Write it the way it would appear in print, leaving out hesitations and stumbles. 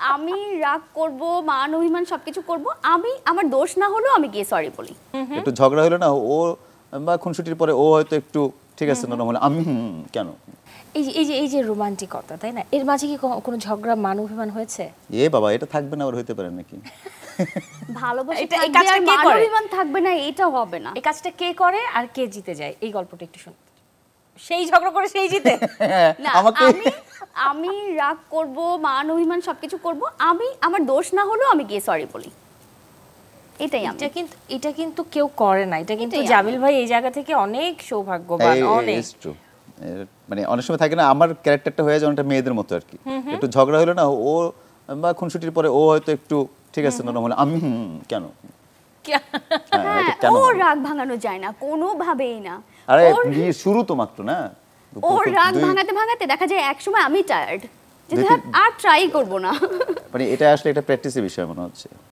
আমি রাগ করব, মান অভিমান সবকিছু করব, আমি আমার দোষ না হলেও আমি গিয়ে সরি বলি। একটু ঝগড়া হলো না, ও বা খুনসুটির পরে ও হয়তো একটু ঠিক আছে নরম হলো, আমি কেন? এই যে রোমান্টিকতা, তাই না? এর মাঝে কি কোনো ঝগড়া, মান অভিমান হয়েছে? এ বাবা, এটা থাকবে না, আর হইতে পারে নাকি? ভালোবাসা এই থাকবে কাজটা আর কে মান করে? অভিমান থাকবে না, এটা হবে না। এই কাজটা কে করে আর কে জিতে যায়, এই গল্পটা একটু শুনতে। সেই ঝগড়া করে সেই জিতে? না, আমাকে আমি রাগ করব, মান অভিমান সবকিছু করব, আমি আমার দোষ না হলেও আমি গিয়ে সরি বলি। এটাই আমি। এটা কিন্তু কেউ করে না। এটা কিন্তু এটাই জামিল ভাই এই জায়গা থেকে অনেক সৌভাগ্যবান, অনেক। It's true. মানে অনেক সময় থাকে না, আমার ক্যারেক্টারটা হয়ে যায় অনেকটা মেয়েদের মতো আর কি। একটু ঝগড়া হলো না, ও বা খুনসুটির পরে ও হয়তো একটু ঠিক আছে নরম হলো, আমি কেন? হ্যাঁ, এটা কেন ওর হবে? রাগ ভাঙানো যায় না কোনোভাবেই না। আরে ওর বিয়ে শুরু তো মাত্র না, ওর রাগ দুই- ভাঙাতে ভাঙাতে দেখা যায় একসময় আমি টায়ার্ড, যে দুই আর ট্রাই করব না। মানে এটা আসলে একটা প্র্যাকটিসের বিষয় মনে হচ্ছে।